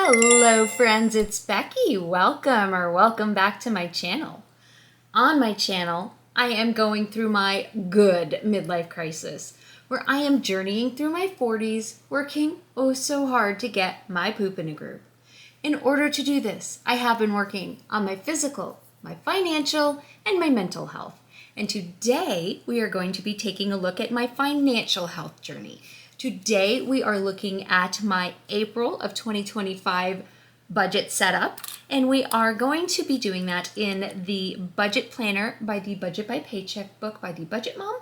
Hello friends, it's Becky. Welcome back to my channel. On my channel, I am going through my good midlife crisis, where I am journeying through my 40s, working oh so hard to get my poop in a group. In order to do this, I have been working on my physical, my financial, and my mental health. And today we are going to be taking a look at my financial health journey. Today we are looking at my April of 2025 budget setup, and we are going to be doing that in the budget planner by the Budget by Paycheck book by the Budget Mom.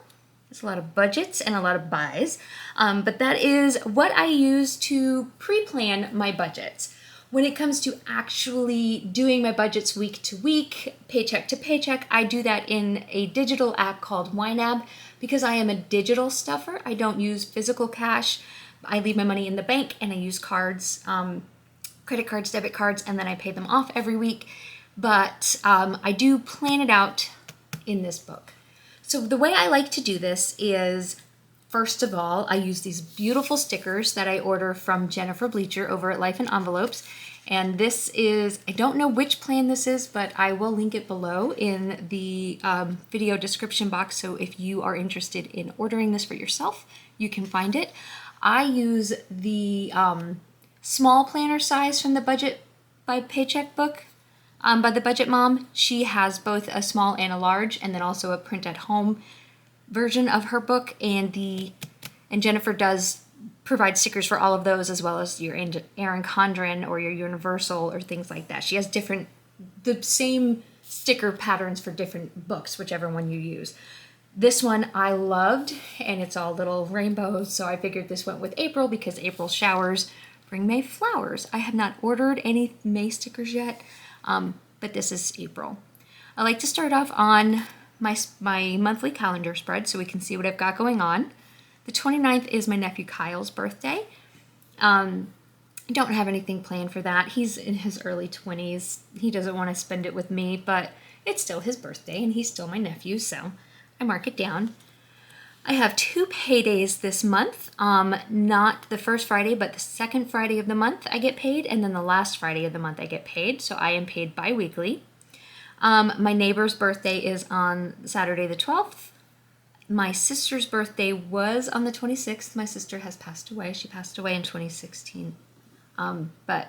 There's a lot of budgets and a lot of buys, but that is what I use to pre-plan my budgets. When it comes to actually doing my budgets week to week, paycheck to paycheck, I do that in a digital app called YNAB because I am a digital stuffer. I don't use physical cash. I leave my money in the bank and I use cards, credit cards, debit cards, and then I pay them off every week. But I do plan it out in this book. So the way I like to do this is, first of all, I use these beautiful stickers that I order from Jennifer Bleacher over at Life in Envelopes. And this is, I don't know which plan this is, but I will link it below in the video description box. So if you are interested in ordering this for yourself, you can find it. I use the small planner size from the Budget by Paycheck book by the Budget Mom. She has both a small and a large, and then also a print at home version of her book, and Jennifer does provide stickers for all of those, as well as your Erin Condren or your Universal or things like that. She has the same sticker patterns for different books, whichever one you use. This one I loved, and it's all little rainbows, so I figured this went with April because April showers bring May flowers. I have not ordered any May stickers yet, but this is April. I like to start off on my monthly calendar spread so we can see what I've got going on. The 29th is my nephew Kyle's birthday. I don't have anything planned for that. He's in his early 20s. He doesn't want to spend it with me, but it's still his birthday and he's still my nephew, so I mark it down. I have 2 paydays this month. Not the first Friday, but the second Friday of the month I get paid, and then the last Friday of the month I get paid, so I am paid bi-weekly. My neighbor's birthday is on Saturday the 12th. My sister's birthday was on the 26th. My sister has passed away. She passed away in 2016, but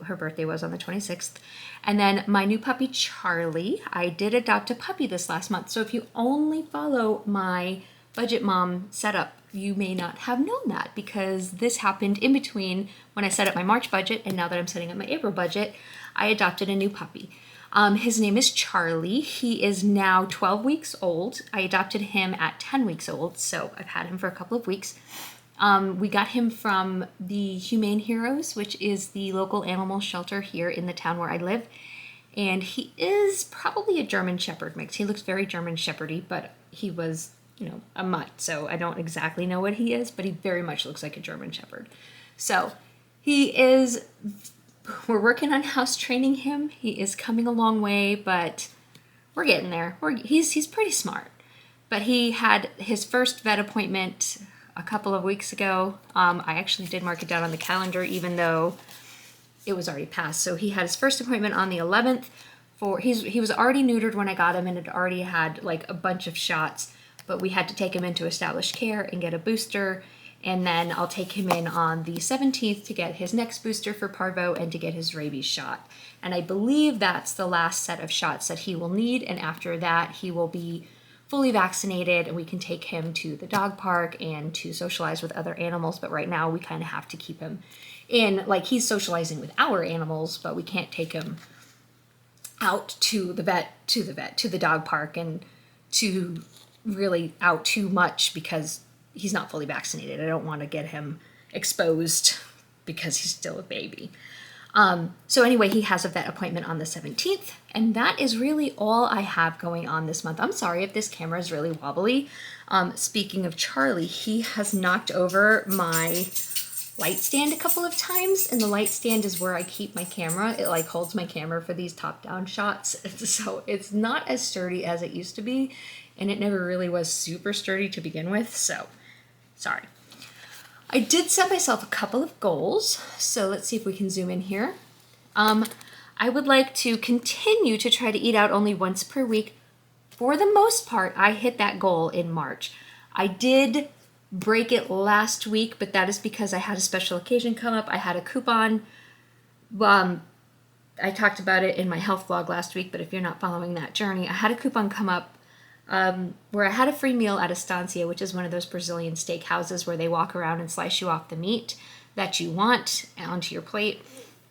her birthday was on the 26th. And then my new puppy, Charlie, I did adopt a puppy this last month. So if you only follow my Budget Mom setup, you may not have known that because this happened in between when I set up my March budget and now that I'm setting up my April budget. I adopted a new puppy. His name is Charlie. He is now 12 weeks old. I adopted him at 10 weeks old, so I've had him for a couple of weeks. We got him from the Humane Heroes, which is the local animal shelter here in the town where I live. And he is probably a German Shepherd mix. He looks very German Shepherdy, but he was, a mutt, so I don't exactly know what he is, but he very much looks like a German Shepherd. So we're working on house training him. He is coming a long way, but we're getting there. He's pretty smart. But he had his first vet appointment a couple of weeks ago. I actually did mark it down on the calendar, even though it was already passed. So he had his first appointment on the 11th. He was already neutered when I got him and had already had like a bunch of shots, but we had to take him into established care and get a booster. And then I'll take him in on the 17th to get his next booster for parvo and to get his rabies shot. And I believe that's the last set of shots that he will need. And after that, he will be fully vaccinated and we can take him to the dog park and to socialize with other animals. But right now we kind of have to keep him in, like he's socializing with our animals, but we can't take him out to the dog park and to really out too much because he's not fully vaccinated. I don't want to get him exposed because he's still a baby. So anyway, he has a vet appointment on the 17th, and that is really all I have going on this month. I'm sorry if this camera is really wobbly. Speaking of Charlie, he has knocked over my light stand a couple of times, and the light stand is where I keep my camera. It like holds my camera for these top-down shots, so it's not as sturdy as it used to be, and it never really was super sturdy to begin with, so sorry. I did set myself a couple of goals. So let's see if we can zoom in here. I would like to continue to try to eat out only once per week. For the most part, I hit that goal in March. I did break it last week, but that is because I had a special occasion come up. I had a coupon. I talked about it in my health vlog last week, but if you're not following that journey, I had a coupon come up where I had a free meal at Estancia, which is one of those Brazilian steakhouses where they walk around and slice you off the meat that you want onto your plate.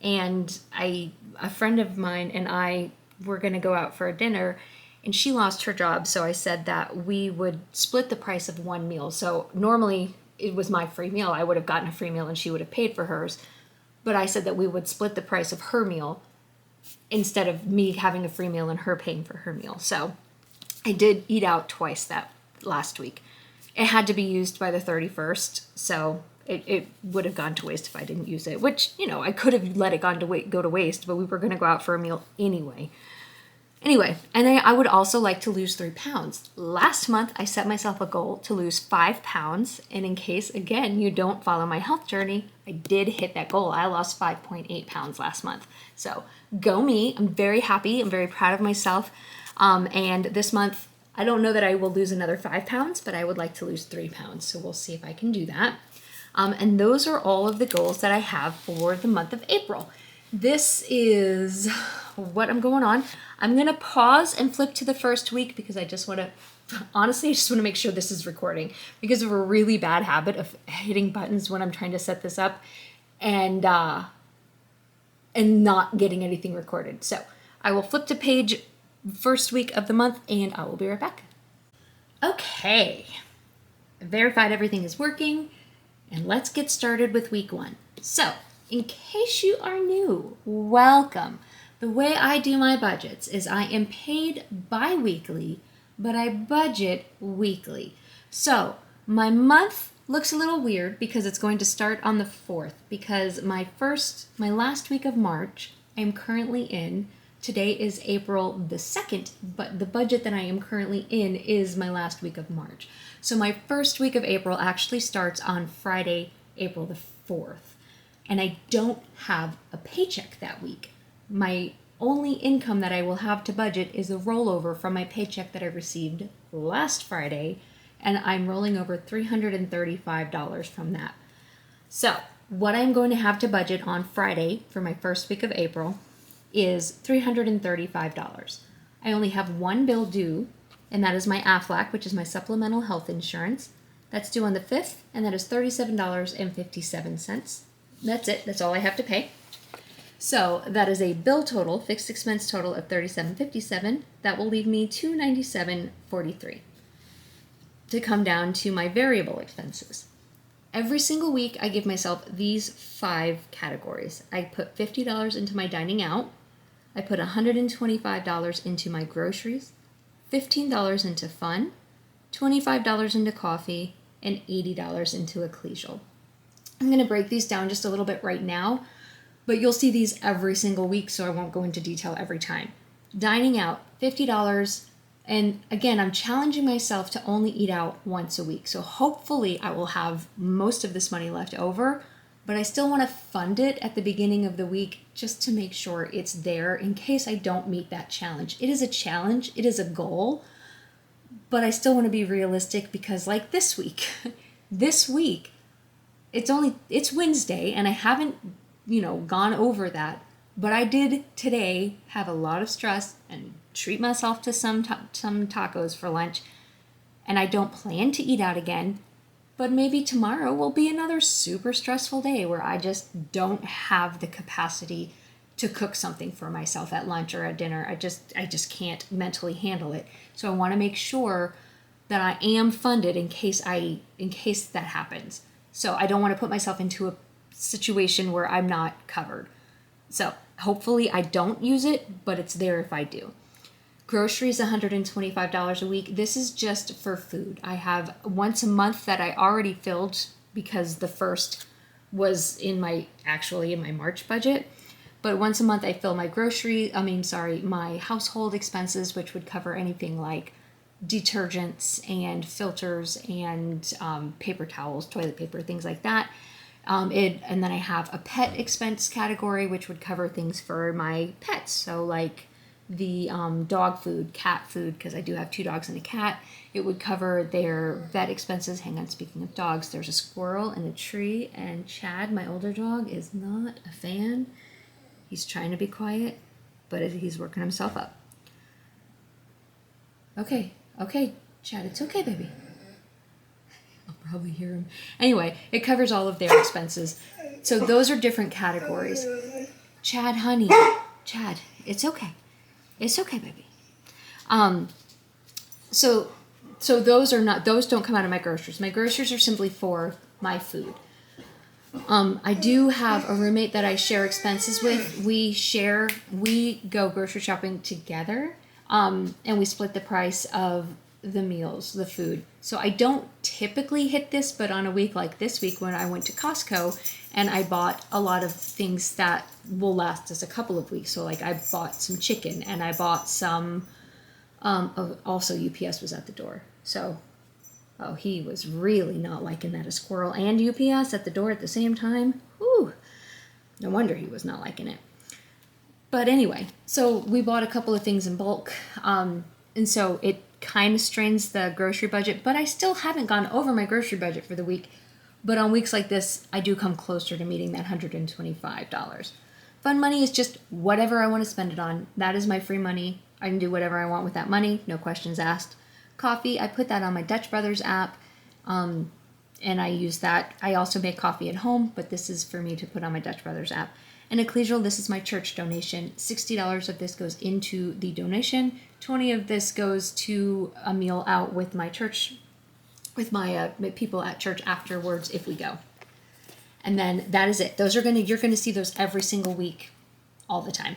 And a friend of mine and I were going to go out for a dinner, and she lost her job, so I said that we would split the price of one meal. So normally it was my free meal. I would have gotten a free meal and she would have paid for hers. But I said that we would split the price of her meal instead of me having a free meal and her paying for her meal. So I did eat out twice that last week. It had to be used by the 31st, so it would have gone to waste if I didn't use it, which, I could have let it go to waste, but we were going to go out for a meal anyway. Anyway, and I would also like to lose 3 pounds. Last month, I set myself a goal to lose 5 pounds, and in case, again, you don't follow my health journey, I did hit that goal. I lost 5.8 pounds last month. So go me. I'm very happy. I'm very proud of myself. And this month, I don't know that I will lose another 5 pounds, but I would like to lose 3 pounds. So we'll see if I can do that. And those are all of the goals that I have for the month of April. This is what I'm going on. I'm going to pause and flip to the first week because I just want to make sure this is recording because of a really bad habit of hitting buttons when I'm trying to set this up and not getting anything recorded. So I will flip to page first week of the month and I will be right back. Okay, verified everything is working. And let's get started with week 1. So, in case you are new, welcome. The way I do my budgets is I am paid bi-weekly, but I budget weekly. So, my month looks a little weird because it's going to start on the 4th because my last week of March, I'm currently in. Today is April the 2nd, but the budget that I am currently in is my last week of March. So my first week of April actually starts on Friday, April the 4th. And I don't have a paycheck that week. My only income that I will have to budget is a rollover from my paycheck that I received last Friday, and I'm rolling over $335 from that. So what I'm going to have to budget on Friday for my first week of April is $335. I only have one bill due, and that is my AFLAC, which is my supplemental health insurance. That's due on the 5th, and that is $37.57. That's it. That's all I have to pay. So that is a bill total, fixed expense total of $37.57. That will leave me $297.43 to come down to my variable expenses. Every single week, I give myself these 5 categories. I put $50 into my dining out. I put $125 into my groceries, $15 into fun, $25 into coffee, and $80 into ecclesial. I'm going to break these down just a little bit right now, but you'll see these every single week, so I won't go into detail every time. Dining out, $50. And again, I'm challenging myself to only eat out once a week. So hopefully I will have most of this money left over, but I still want to fund it at the beginning of the week just to make sure it's there in case I don't meet that challenge. It is a challenge. It is a goal, but I still want to be realistic because like this week, it's Wednesday and I haven't, gone over that, but I did today have a lot of stress and treat myself to some tacos for lunch, and I don't plan to eat out again, but maybe tomorrow will be another super stressful day where I just don't have the capacity to cook something for myself at lunch or at dinner. I just can't mentally handle it. So I want to make sure that I am funded in case that happens. So I don't want to put myself into a situation where I'm not covered. So hopefully I don't use it, but it's there if I do. Groceries, $125 a week. This is just for food. I have once a month that I already filled because the first was in my March budget. But once a month I fill my my household expenses, which would cover anything like detergents and filters and paper towels, toilet paper, things like that. And then I have a pet expense category, which would cover things for my pets. So like the dog food, cat food, because I do have 2 dogs and a cat. It would cover their vet expenses. Hang on, speaking of dogs, there's a squirrel in a tree, and Chad, my older dog, is not a fan. He's trying to be quiet, but he's working himself up. Okay, Chad, it's okay, baby. I'll probably hear him. Anyway, it covers all of their expenses. So those are different categories. Chad, honey. Chad, it's okay. It's okay, baby. So those don't come out of my groceries. My groceries are simply for my food. I do have a roommate that I share expenses with. We go grocery shopping together, and we split the price of the meals, the food. So I don't typically hit this, but on a week like this week when I went to Costco and I bought a lot of things that will last us a couple of weeks. So like I bought some chicken and I bought some, also UPS was at the door. So, oh, he was really not liking that, a squirrel and UPS at the door at the same time. Whew, no wonder he was not liking it. But anyway, so we bought a couple of things in bulk. And so it kind of strains the grocery budget, but I still haven't gone over my grocery budget for the week. But on weeks like this, I do come closer to meeting that $125. Fun money is just whatever I want to spend it on. That is my free money. I can do whatever I want with that money, no questions asked. Coffee, I put that on my Dutch Brothers app, and I use that. I also make coffee at home, but this is for me to put on my Dutch Brothers app. And ecclesial, this is my church donation. $60 of this goes into the donation. 20 of this goes to a meal out with my church, with my people at church afterwards if we go. And then that is it. You're gonna see those every single week, all the time.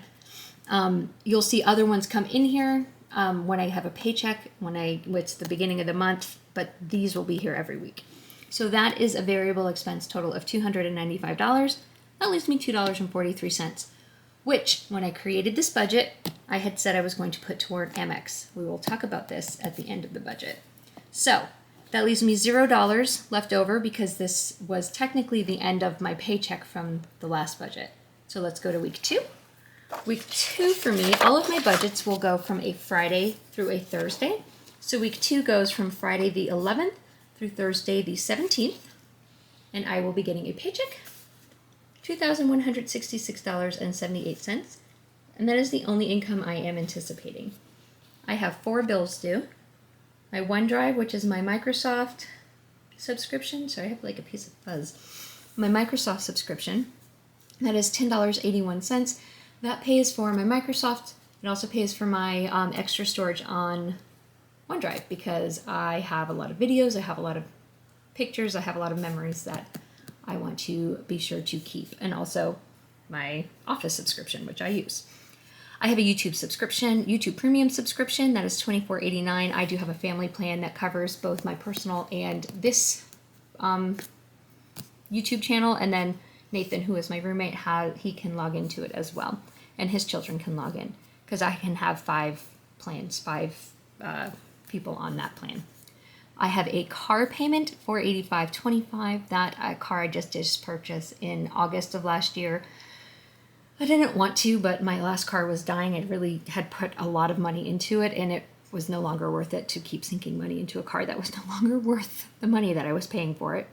You'll see other ones come in here when I have a paycheck, it's the beginning of the month, but these will be here every week. So that is a variable expense total of $295. That leaves me $2.43, which when I created this budget, I had said I was going to put toward Amex. We will talk about this at the end of the budget. So that leaves me $0 left over because this was technically the end of my paycheck from the last budget. So let's go to week 2. Week 2 for me, all of my budgets will go from a Friday through a Thursday. So week 2 goes from Friday the 11th through Thursday the 17th. And I will be getting a paycheck, $2,166.78. And that is the only income I am anticipating. I have 4 bills due. My OneDrive, which is my Microsoft subscription. Sorry, I have like a piece of fuzz. My Microsoft subscription. That is $10.81. That pays for my Microsoft. It also pays for my extra storage on OneDrive because I have a lot of videos, I have a lot of pictures, I have a lot of memories that I want to be sure to keep. And also my Office subscription, which I use. I have a YouTube subscription, YouTube Premium subscription, that is $24.89. I do have a family plan that covers both my personal and this YouTube channel, and then Nathan, who is my roommate, he can log into it as well, and his children can log in, because I can have 5 plans, 5 people on that plan. I have a car payment for $85.25. That car I just purchased in August of last year. I didn't want to, but my last car was dying. I really had put a lot of money into it, and it was no longer worth it to keep sinking money into a car that was no longer worth the money that I was paying for it.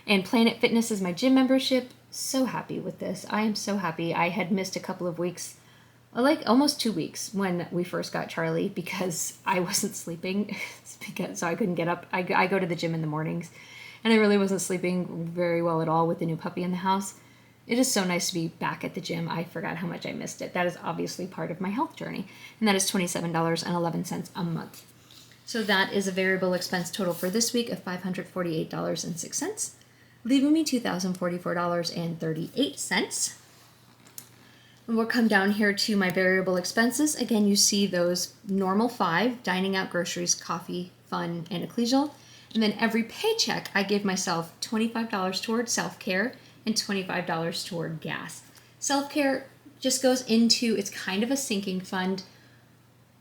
And Planet Fitness is my gym membership. So happy with this. I am so happy. I had missed a couple of weeks, like almost 2 weeks when we first got Charlie because I wasn't sleeping, so I couldn't get up. I go to the gym in the mornings, and I really wasn't sleeping very well at all with the new puppy in the house. It is so nice to be back at the gym. I forgot how much I missed it. That is obviously part of my health journey, and that is $27.11 a month. So that is a variable expense total for this week of $548.06, leaving me $2,044.38. And we'll come down here to my variable expenses. Again, you see those normal 5, dining out, groceries, coffee, fun, and ecclesial. And then every paycheck, I give myself $25 toward self-care and $25 toward gas. Self-care just goes into, it's kind of a sinking fund.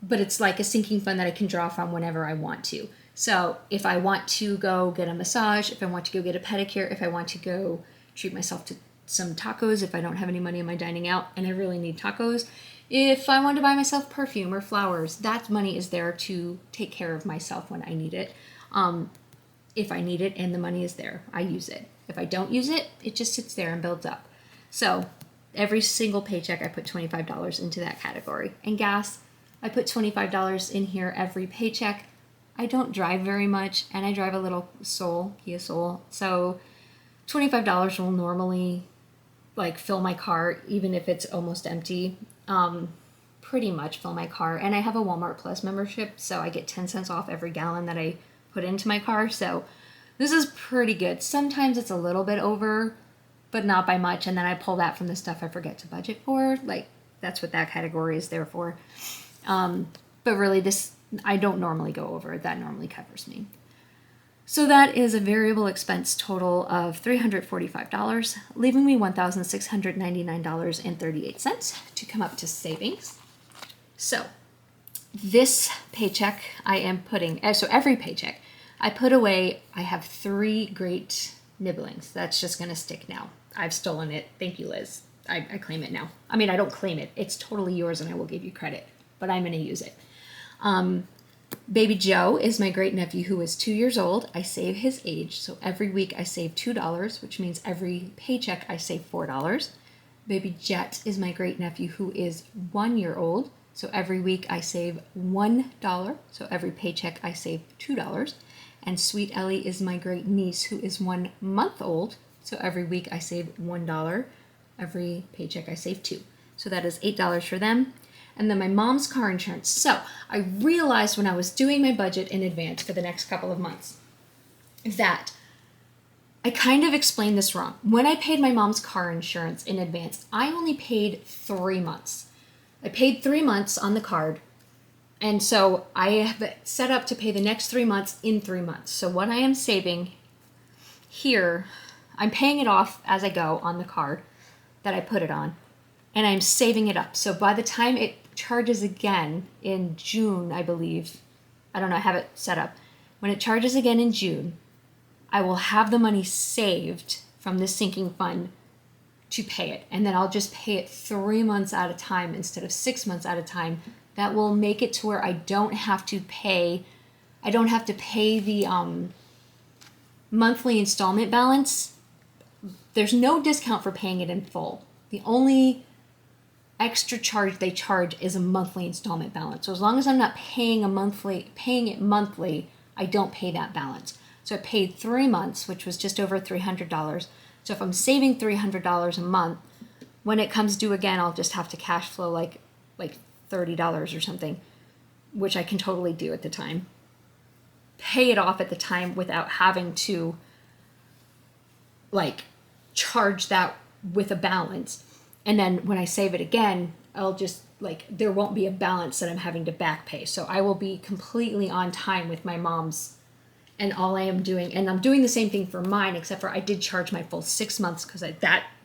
but it's like a sinking fund that I can draw from whenever I want to. So if I want to go get a massage, if I want to go get a pedicure, if I want to go treat myself to some tacos, if I don't have any money in my dining out and I really need tacos, if I want to buy myself perfume or flowers, that money is there to take care of myself when I need it. If I need it and the money is there, I use it. If I don't use it, it just sits there and builds up. So every single paycheck, I put $25 into that category. And gas, I put $25 in here every paycheck. I don't drive very much, and I drive a little Kia Soul. So $25 will normally like fill my car, even if it's almost empty. Pretty much fill my car. And I have a Walmart Plus membership, so I get 10 cents off every gallon that I put into my car. So this is pretty good. Sometimes it's a little bit over, but not by much. And then I pull that from the stuff I forget to budget for. Like, that's what that category is there for. But really this, I don't normally go over. That normally covers me. So that is a variable expense total of $345, leaving me $1,699.38 to come up to savings. So this paycheck I am putting, so every paycheck I put away, I have 3 great nibblings. That's just going to stick now. I've stolen it. Thank you, Liz. I claim it now. I mean, I don't claim it. It's totally yours and I will give you credit, but I'm going to use it. Baby Joe is my great nephew who is 2 years old. I save his age. So every week I save $2, which means every paycheck I save $4. Baby Jet is my great nephew who is 1 year old. So every week I save $1. So every paycheck I save $2. And Sweet Ellie is my great niece who is 1 month old. So every week I save $1. Every paycheck I save $2. So that is $8 for them. And then my mom's car insurance. So I realized when I was doing my budget in advance for the next couple of months that I kind of explained this wrong. When I paid my mom's car insurance in advance, I only paid 3 months. I paid 3 months on the card. And so I have it set up to pay the next 3 months in 3 months. So what I am saving here, I'm paying it off as I go on the card that I put it on. And I'm saving it up. So by the time it charges again in June, I believe, I don't know, I have it set up. When it charges again in June, I will have the money saved from this sinking fund to pay it. And then I'll just pay it 3 months at a time instead of 6 months at a time. That will make it to where I don't have to pay the monthly installment balance. There's no discount for paying it in full. The only extra charge they charge is a monthly installment balance. So as long as I'm not paying it monthly, I don't pay that balance. So I paid 3 months, which was just over $300. So if I'm saving $300 a month, when it comes due again, I'll just have to cash flow like $30 or something, which I can totally do at the time. Pay it off at the time without having to like charge that with a balance. And then when I save it again, I'll just there won't be a balance that I'm having to back pay. So I will be completely on time with my mom's, and all I am doing, and I'm doing the same thing for mine, except for I did charge my full 6 months because I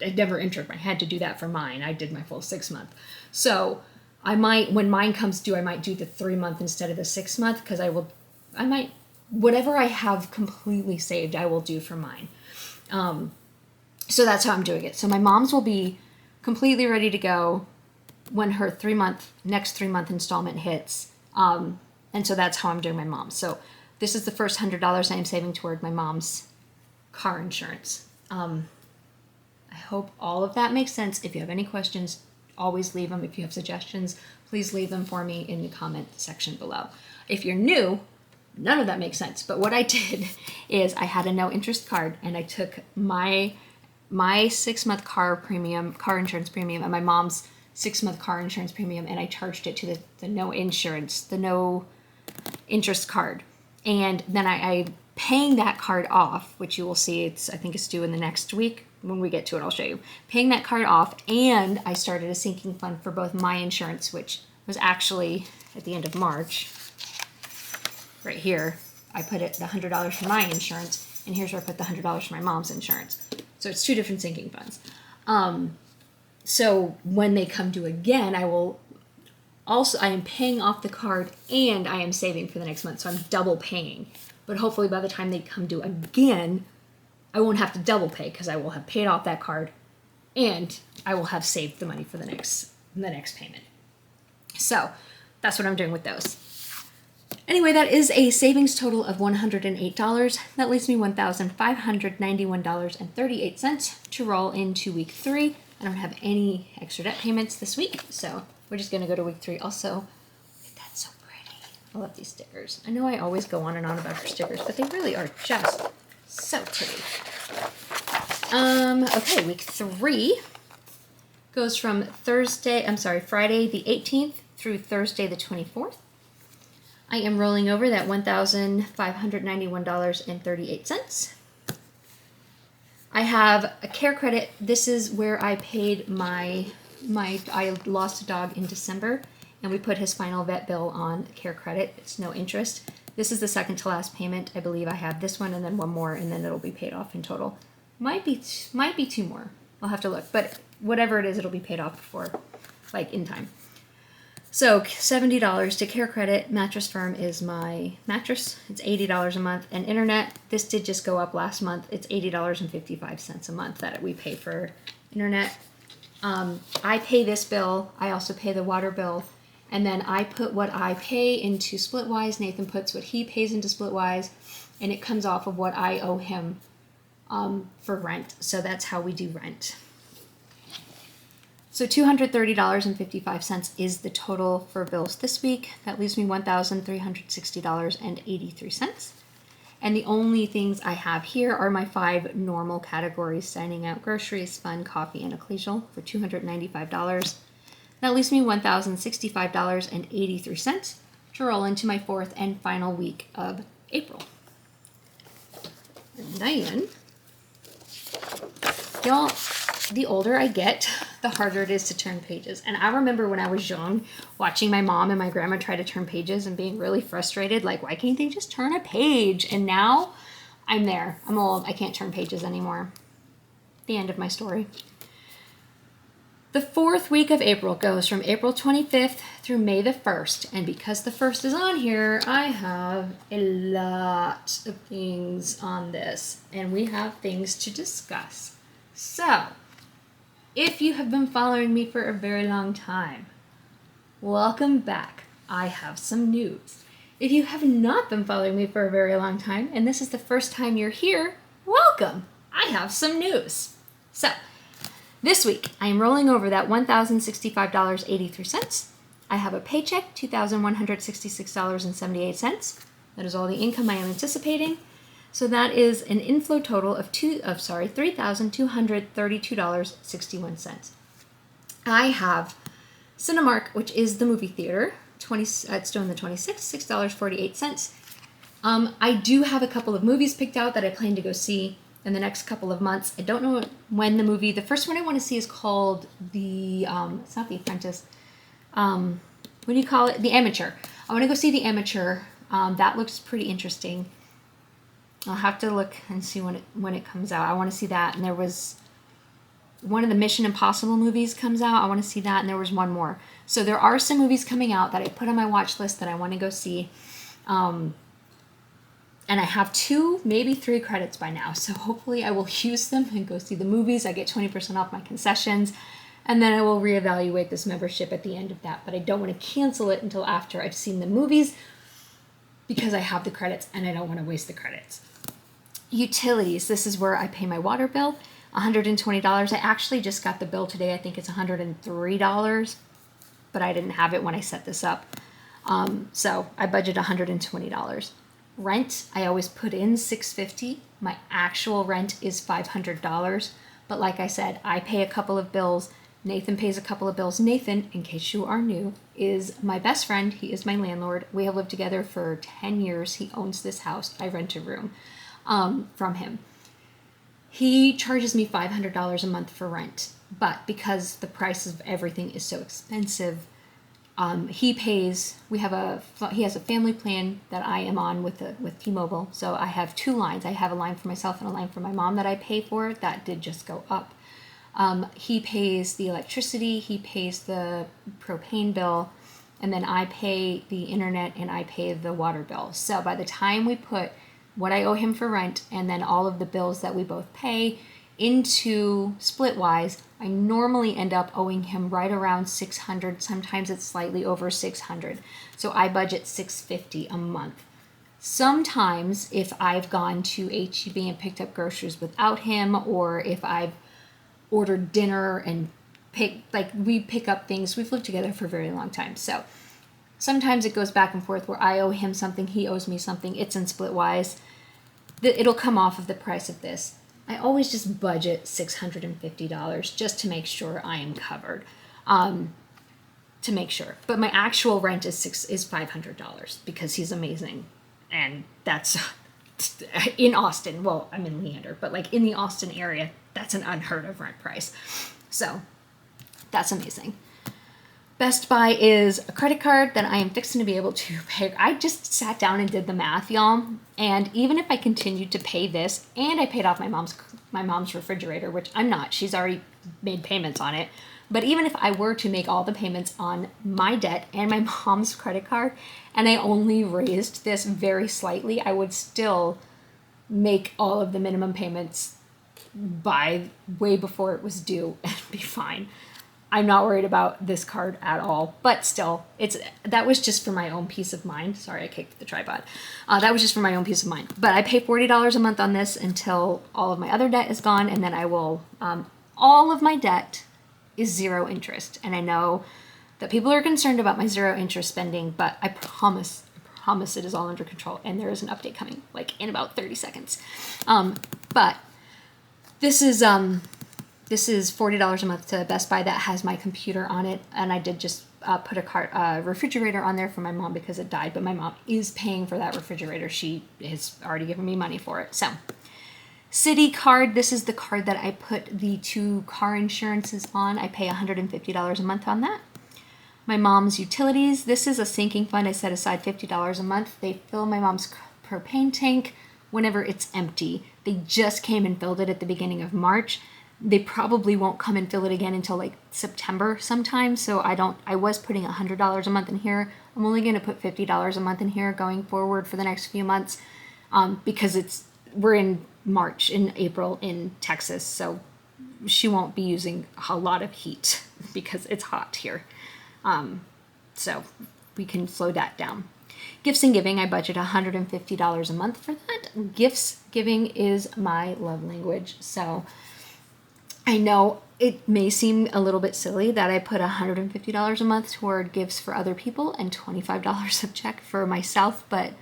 never entered. I had to do that for mine. I did my full 6 month. So I might, when mine comes due, I might do the 3 month instead of the 6 month because whatever I have completely saved, I will do for mine. So that's how I'm doing it. So my mom's will be completely ready to go when her next 3 month installment hits. And so that's how I'm doing my mom's. So this is the first $100 I am saving toward my mom's car insurance. I hope all of that makes sense. If you have any questions, always leave them. If you have suggestions, please leave them for me in the comment section below. If you're new, none of that makes sense. But what I did is I had a no interest card and I took my 6 month car insurance premium and my mom's 6 month car insurance premium, and I charged it to the no interest card. And then I paying that card off, which you will see, I think it's due in the next week. When we get to it, I'll show you. Paying that card off, and I started a sinking fund for both my insurance, which was actually at the end of March. Right here, I put the $100 for my insurance, and here's where I put the $100 for my mom's insurance. So it's 2 different sinking funds. So when they come due again, I will also, I am paying off the card and I am saving for the next month. So I'm double paying. But hopefully by the time they come due again, I won't have to double pay because I will have paid off that card and I will have saved the money for the next payment. So that's what I'm doing with those. Anyway, that is a savings total of $108. That leaves me $1,591.38 to roll into week 3. I don't have any extra debt payments this week, so we're just going to go to week 3. Also, that's so pretty. I love these stickers. I know I always go on and on about her stickers, but they really are just so pretty. Okay, week 3 goes from Friday the 18th through Thursday the 24th. I am rolling over that $1,591.38. I have a care credit. This is where I paid I lost a dog in December, and we put his final vet bill on care credit. It's no interest. This is the second to last payment. I believe I have this one and then one more, and then it'll be paid off in total. Might be 2 more. I'll have to look, but whatever it is, it'll be paid off before, in time. So $70 to care credit. Mattress Firm is my mattress. It's $80 a month. And internet, this did just go up last month. It's $80.55 a month that we pay for internet. I pay this bill. I also pay the water bill. And then I put what I pay into Splitwise. Nathan puts what he pays into Splitwise. And it comes off of what I owe him for rent. So that's how we do rent. So $230.55 is the total for bills this week. That leaves me $1,360.83. And the only things I have here are my 5 normal categories: signing out groceries, fun, coffee, and ecclesial for $295. That leaves me $1,065.83 to roll into my 4th and final week of April. And then, y'all, the older I get, the harder it is to turn pages. And I remember when I was young, watching my mom and my grandma try to turn pages and being really frustrated, why can't they just turn a page? And now I'm there. I'm old. I can't turn pages anymore. The end of my story. The 4th week of April goes from April 25th through May the 1st. And because the 1st is on here, I have a lot of things on this. And we have things to discuss. So, if you have been following me for a very long time, welcome back. I have some news. If you have not been following me for a very long time, and this is the first time you're here, welcome. I have some news. So, this week, I am rolling over that $1,065.83. I have a paycheck, $2,166.78. That is all the income I am anticipating. So that is an inflow total of $3,232.61. I have Cinemark, which is the movie theater, it's doing the 26th, $6.48. I do have a couple of movies picked out that I plan to go see in the next couple of months. I don't know when the first one I want to see is called it's not The Apprentice. What do you call it? The Amateur. I want to go see The Amateur. That looks pretty interesting. I'll have to look and see when it comes out. I want to see that. And there was one of the Mission Impossible movies comes out. I want to see that. And there was one more. So there are some movies coming out that I put on my watch list that I want to go see. And I have 2, maybe 3 credits by now. So hopefully I will use them and go see the movies. I get 20% off my concessions. And then I will reevaluate this membership at the end of that. But I don't want to cancel it until after I've seen the movies, because I have the credits and I don't want to waste the credits. Utilities. This is where I pay my water bill, $120. I actually just got the bill today. I think it's $103, but I didn't have it when I set this up. So I budget $120. Rent, I always put in $650. My actual rent is $500. But like I said, I pay a couple of bills. Nathan pays a couple of bills. Nathan, in case you are new, is my best friend. He is my landlord. We have lived together for 10 years. He owns this house. I rent a room from him. He charges me $500 a month for rent. But because the price of everything is so expensive, he has a family plan that I am on with T-Mobile. So I have 2 lines. I have a line for myself and a line for my mom that I pay for. That did just go up. He pays the electricity, he pays the propane bill, and then I pay the internet and I pay the water bill. So by the time we put what I owe him for rent and then all of the bills that we both pay into Splitwise, I normally end up owing him right around 600. Sometimes it's slightly over 600. So I budget $650 a month. Sometimes if I've gone to H-E-B and picked up groceries without him, or if I've ordered dinner and we pick up things, we've lived together for a very long time. So sometimes it goes back and forth where I owe him something, he owes me something. It's in Splitwise. It'll come off of the price of this. I always just budget $650 just to make sure I am covered. To make sure. But my actual rent is $500 because he's amazing. And that's in Austin. Well, I'm in Leander, but like in the Austin area, that's an unheard of rent price. So that's amazing. Best Buy is a credit card that I am fixing to be able to pay. I just sat down and did the math, y'all. And even if I continued to pay this, and I paid off my mom's refrigerator, which I'm not, she's already made payments on it. But even if I were to make all the payments on my debt and my mom's credit card, and I only raised this very slightly, I would still make all of the minimum payments by way before it was due and be fine. I'm not worried about this card at all, but still, that was just for my own peace of mind. Sorry, I kicked the tripod. That was just for my own peace of mind. But I pay $40 a month on this until all of my other debt is gone, and then I will, all of my debt is zero interest. And I know that people are concerned about my zero interest spending, but I promise it is all under control, and there is an update coming, like in about 30 seconds. But this is $40 a month to Best Buy that has my computer on it, and I did just put a refrigerator on there for my mom because it died, but my mom is paying for that refrigerator. She has already given me money for it. So Citi card, this is the card that I put the 2 car insurances on. I pay $150 a month on that. My mom's utilities, this is a sinking fund. I set aside $50 a month. They fill my mom's propane tank whenever it's empty. They just came and filled it at the beginning of March. They probably won't come and fill it again until like September sometime. So I was putting $100 a month in here. I'm only going to put $50 a month in here going forward for the next few months, because we're in March, in April in Texas. So she won't be using a lot of heat because it's hot here. So we can slow that down. Gifts and giving, I budget $150 a month for that. Gifts giving is my love language. So I know it may seem a little bit silly that I put $150 a month toward gifts for other people and $25 a check for myself, but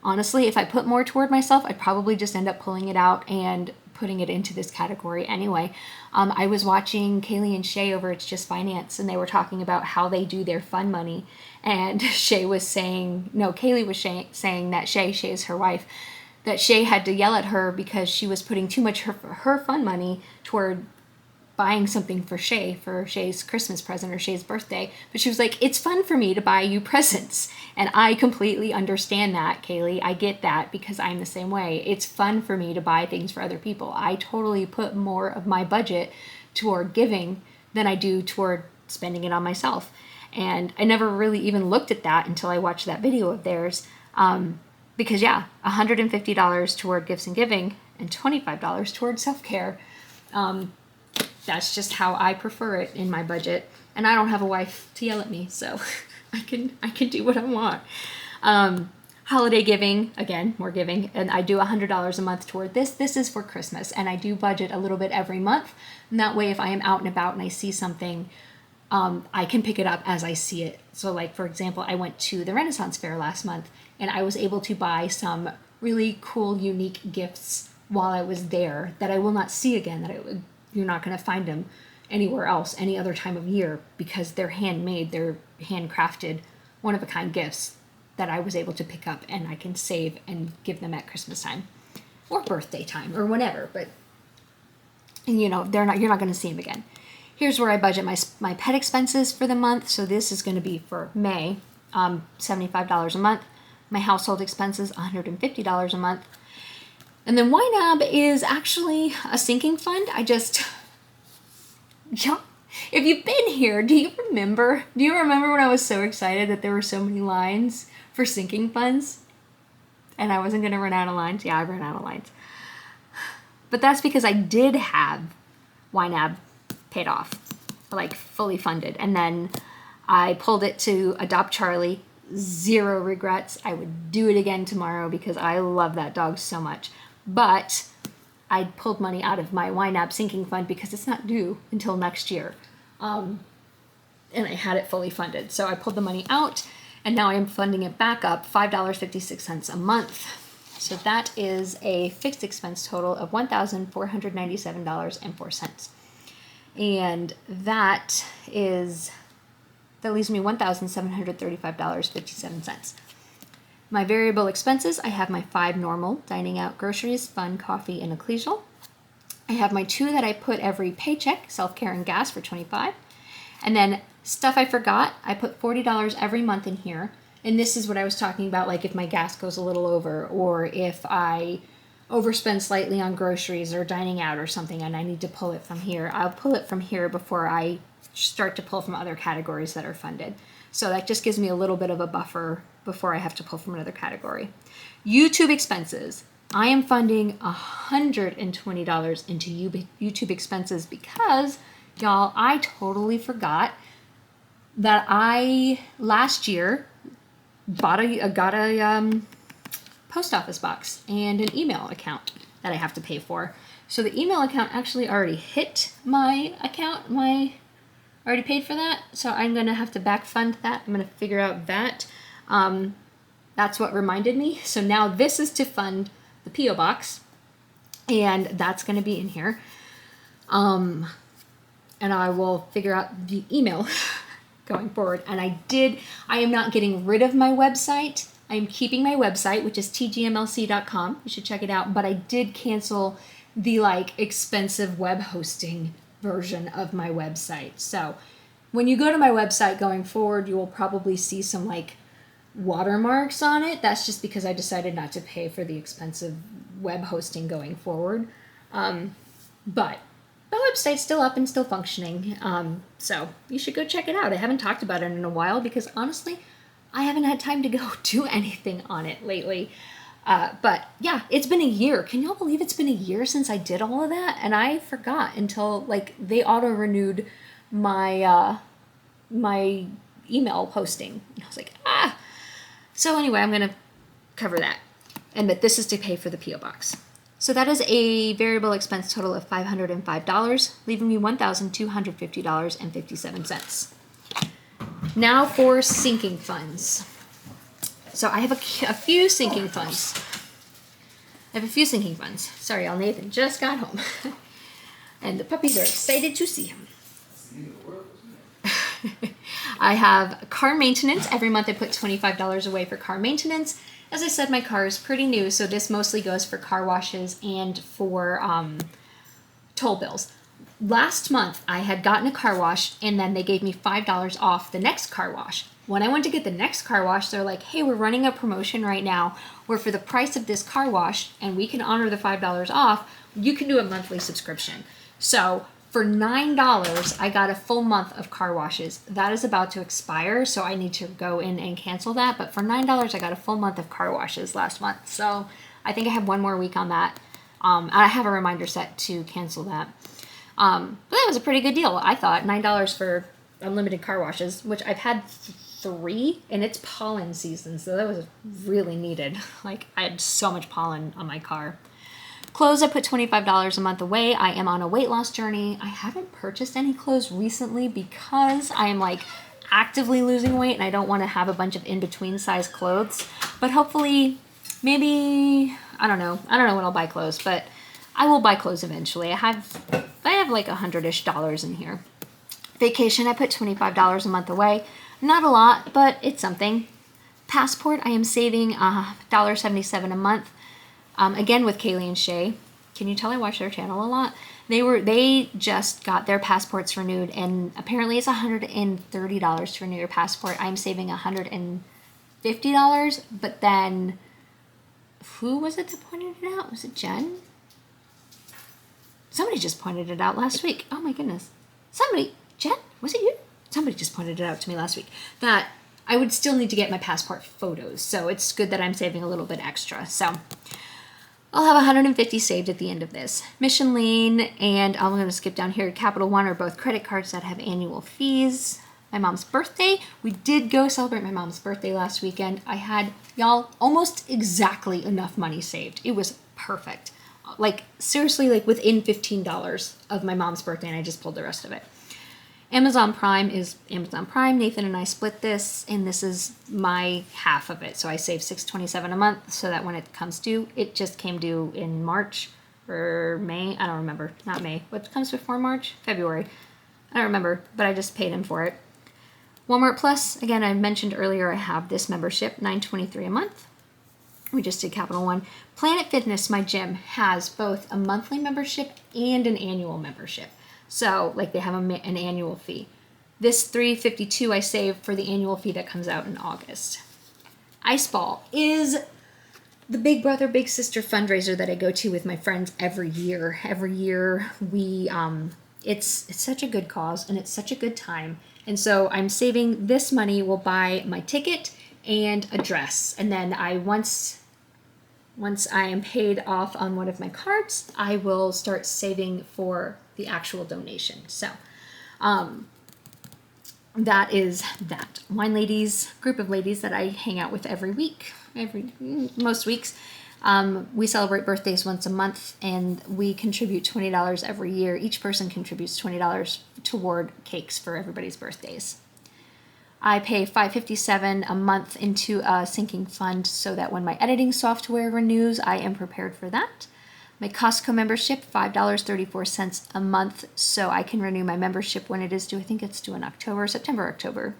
honestly, if I put more toward myself, I'd probably just end up pulling it out and putting it into this category anyway. I was watching Kaylee and Shay over It's Just Finance, and they were talking about how they do their fun money, and Kaylee was saying that Shay is her wife, that Shay had to yell at her because she was putting too much her fun money toward buying something for Shay's Christmas present or Shay's birthday. But she was like, it's fun for me to buy you presents. And I completely understand that, Kaylee. I get that because I'm the same way. It's fun for me to buy things for other people. I totally put more of my budget toward giving than I do toward spending it on myself. And I never really even looked at that until I watched that video of theirs. Because yeah, $150 toward gifts and giving and $25 toward self-care. That's just how I prefer it in my budget, and I don't have a wife to yell at me, so I can do what I want. Holiday giving, again, more giving, and I do $100 a month toward this. This is for Christmas, and I do budget a little bit every month, and that way if I am out and about and I see something, I can pick it up as I see it. So like, for example, I went to the Renaissance Fair last month, and I was able to buy some really cool, unique gifts while I was there that I will not see again, you're not going to find them anywhere else any other time of year, because they're handmade, they're handcrafted, one-of-a-kind gifts that I was able to pick up and I can save and give them at Christmas time or birthday time or whatever. But you're not going to see them again. Here's where I budget my pet expenses for the month. So this is going to be for May, $75 a month. My household expenses, $150 a month. And then YNAB is actually a sinking fund. If you've been here, do you remember? Do you remember when I was so excited that there were so many lines for sinking funds? And I wasn't going to run out of lines? Yeah, I ran out of lines. But that's because I did have YNAB paid off, like fully funded. And then I pulled it to Adopt Charlie. 0 regrets. I would do it again tomorrow because I love that dog so much. But I pulled money out of my YNAB sinking fund because it's not due until next year. And I had it fully funded. So I pulled the money out, and now I'm funding it back up, $5.56 a month. So that is a fixed expense total of $1,497.04. And that leaves me $1,735.57. My variable expenses, I have my 5 normal: dining out, groceries, fun, coffee, and ecclesial. I have my 2 that I put every paycheck: self-care and gas for $25. And then stuff I forgot, I put $40 every month in here. And this is what I was talking about, like if my gas goes a little over, or if I overspend slightly on groceries or dining out or something and I need to pull it from here. I'll pull it from here before I start to pull from other categories that are funded. So that just gives me a little bit of a buffer before I have to pull from another category. YouTube expenses. I am funding $120 into YouTube expenses because, y'all, I totally forgot that I last year got a post office box and an email account that I have to pay for. So the email account actually already hit my account. I already paid for that. So I'm going to have to back fund that. I'm going to figure out that. That's what reminded me. So now this is to fund the P.O. box, and that's going to be in here. And I will figure out the email going forward. And I am not getting rid of my website. I am keeping my website, which is tgmlc.com. You should check it out. But I did cancel the expensive web hosting version of my website. So when you go to my website going forward, you will probably see some watermarks on it. That's just because I decided not to pay for the expensive web hosting going forward. But my website's still up and still functioning. So you should go check it out. I haven't talked about it in a while because honestly, I haven't had time to go do anything on it lately. But yeah, it's been a year. Can y'all believe it's been a year since I did all of that? And I forgot until they auto-renewed my my email posting. I was like, ah. So anyway, I'm going to cover that. And that this is to pay for the P.O. box. So that is a variable expense total of $505, leaving me $1,250.57. Now for sinking funds. So I have a few sinking funds. Sorry, y'all, Nathan just got home. And the puppies are excited to see him. I have car maintenance. Every month I put $25 away for car maintenance. As I said, my car is pretty new, so this mostly goes for car washes and for toll bills. Last month, I had gotten a car wash, and then they gave me $5 off the next car wash. When I went to get the next car wash, they're like, hey, we're running a promotion right now where for the price of this car wash, and we can honor the $5 off, you can do a monthly subscription. So for $9, I got a full month of car washes. That is about to expire, so I need to go in and cancel that. But for $9, I got a full month of car washes last month. So I think I have one more week on that. I have a reminder set to cancel that. But that was a pretty good deal, I thought. $9 for unlimited car washes, which I've had 3, and it's pollen season, so that was really needed. I had so much pollen on my car. Clothes, I put $25 a month away. I am on a weight loss journey. I haven't purchased any clothes recently because I am actively losing weight and I don't want to have a bunch of in-between size clothes. But hopefully, maybe, I don't know when I'll buy clothes, but I will buy clothes eventually. I have $100-ish in here. Vacation, I put $25 a month away. Not a lot, but it's something. Passport, I am saving $1.77 a month. Again with Kaylee and Shay. Can you tell I watch their channel a lot? They just got their passports renewed, and apparently it's $130 to renew your passport. I'm saving $150, but then who was it that pointed it out? Was it Jen? Somebody just pointed it out last week. Oh my goodness. Somebody, Jen, was it you? Somebody just pointed it out to me last week, that I would still need to get my passport photos. So it's good that I'm saving a little bit extra. So I'll have 150 saved at the end of this. Mission Lane and I'm going to skip down here. Capital One are both credit cards that have annual fees. My mom's birthday. We did go celebrate my mom's birthday last weekend. I had, y'all, almost exactly enough money saved. It was perfect. Like, seriously, like within $15 of my mom's birthday, and I just pulled the rest of it. Amazon Prime is Amazon Prime. Nathan and I split this, and this is my half of it. So I save $6.27 a month so that when it comes due, it just came due in March or May. I don't remember. Not May. What comes before March? February. I don't remember, but I just paid him for it. Walmart Plus, again, I mentioned earlier I have this membership, $9.23 a month. We just did Capital One. Planet Fitness, my gym, has both a monthly membership and an annual membership. So, like, they have an annual fee. This $3.52 I save for the annual fee that comes out in August. Ice Ball is the big brother, big sister fundraiser that I go to with my friends every year. Every year, we it's such a good cause and it's such a good time. And so I'm saving this money will buy my ticket and a dress. And then once I am paid off on one of my cards, I will start saving for the actual donation. So that is that. Wine Ladies, group of ladies that I hang out with every week, most weeks. We celebrate birthdays once a month and we contribute $20 every year. Each person contributes $20 toward cakes for everybody's birthdays. I pay $5.57 a month into a sinking fund so that when my editing software renews, I am prepared for that. My Costco membership, $5.34 a month, so I can renew my membership when it is due. I think it's due in September, October.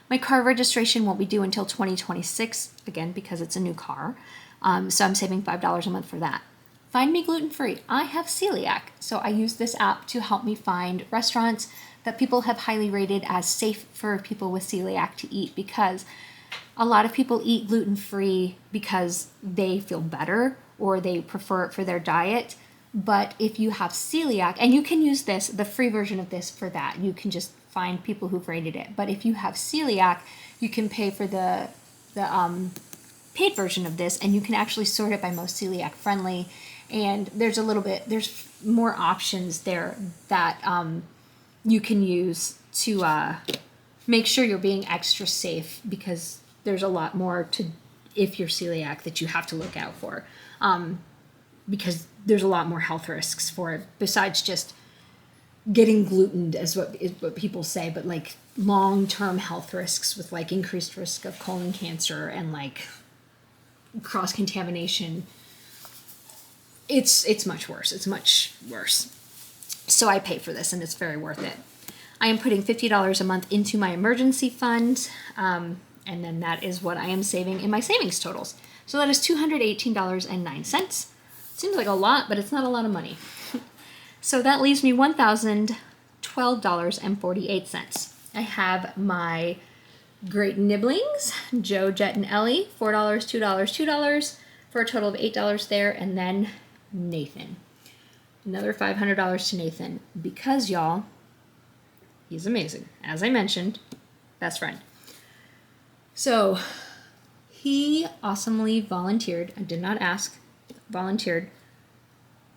My car registration won't be due until 2026, again, because it's a new car. So I'm saving $5 a month for that. Find me gluten-free. I have celiac, so I use this app to help me find restaurants that people have highly rated as safe for people with celiac to eat, because a lot of people eat gluten-free because they feel better or they prefer it for their diet. But if you have celiac, and you can use this, the free version of this for that, you can just find people who've rated it. But if you have celiac, you can pay for the paid version of this, and you can actually sort it by most celiac friendly. And there's more options there that you can use to make sure you're being extra safe, because there's a lot more to, if you're celiac, that you have to look out for, because there's a lot more health risks for it besides just getting glutened, is what people say, but like long-term health risks with like increased risk of colon cancer and like cross-contamination. It's much worse. It's much worse. So I pay for this, and it's very worth it. I am putting $50 a month into my emergency fund, and then that is what I am saving in my savings totals. So that is $218.09. Seems like a lot, but it's not a lot of money. So that leaves me $1,012.48. I have my Great Nibblings, Joe, Jet, and Ellie, $4, $2, $2, for a total of $8 there, and then Nathan. Another $500 to Nathan, because, y'all, he's amazing. As I mentioned, best friend. So he awesomely volunteered, I did not ask, volunteered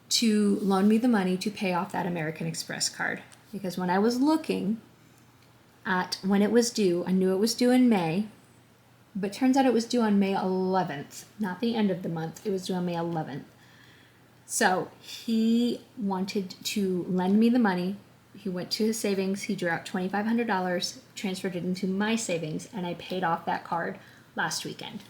to loan me the money to pay off that American Express card. Because when I was looking at when it was due, I knew it was due in May, but turns out it was due on May 11th, not the end of the month. It was due on May 11th. So he wanted to lend me the money. He went to his savings. He drew out $2,500, transferred it into my savings, and I paid off that card last weekend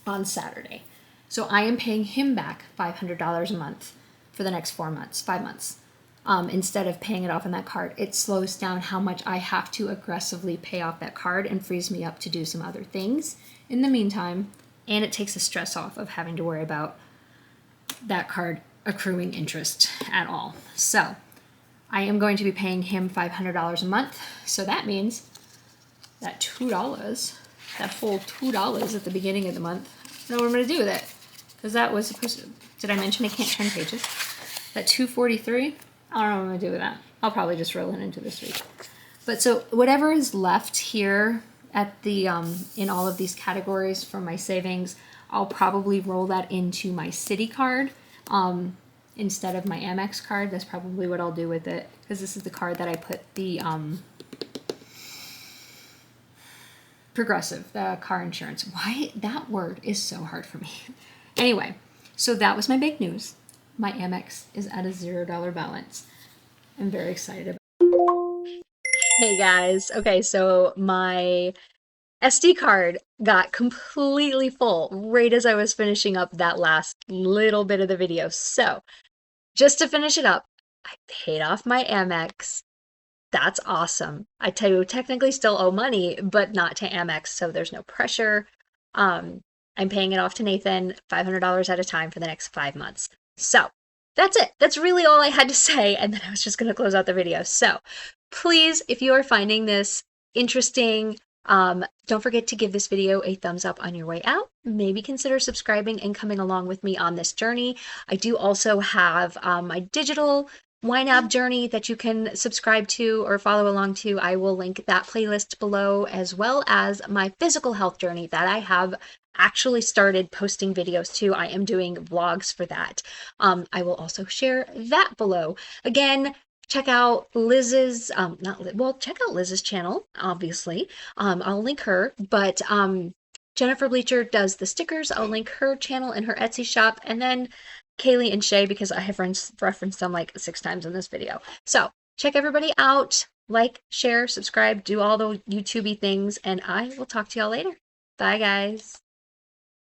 on Saturday. So I am paying him back $500 a month for the next 5 months. Instead of paying it off on that card. It slows down how much I have to aggressively pay off that card and frees me up to do some other things in the meantime. And it takes the stress off of having to worry about that card accruing interest at all. So I am going to be paying him $500 a month. So that means that $2, that whole $2 at the beginning of the month, I know what I'm going to do with it. Because that was supposed to, did I mention I can't turn pages? That $243, I don't know what I'm going to do with that. I'll probably just roll it into this week. But so whatever is left here at the in all of these categories from my savings, I'll probably roll that into my Citi card instead of my Amex card. That's probably what I'll do with it, because this is the card that I put the Progressive, the car insurance. Why that word is so hard for me. Anyway, so that was my big news. My Amex is at a $0 balance. I'm very excited about it. Hey guys. Okay, so my SD card got completely full right as I was finishing up that last little bit of the video. So, just to finish it up, I paid off my Amex. That's awesome. I tell you, technically still owe money, but not to Amex, so there's no pressure. I'm paying it off to Nathan $500 at a time for the next 5 months. So that's it. That's really all I had to say, and then I was just going to close out the video. So please, if you are finding this interesting, don't forget to give this video a thumbs up on your way out. Maybe consider subscribing and coming along with me on this journey. I do also have my digital YNAB journey that you can subscribe to or follow along to. I will link that playlist below, as well as my physical health journey that I have actually started posting videos to. I am doing vlogs for that. I will also share that below. Again, check out Liz's, check out Liz's channel, obviously. I'll link her, but Jennifer Bleacher does the stickers. I'll link her channel and her Etsy shop, and then Kaylee and Shay, because I have referenced them like 6 times in this video. So check everybody out, like, share, subscribe, do all the YouTube-y things, and I will talk to y'all later. Bye, guys.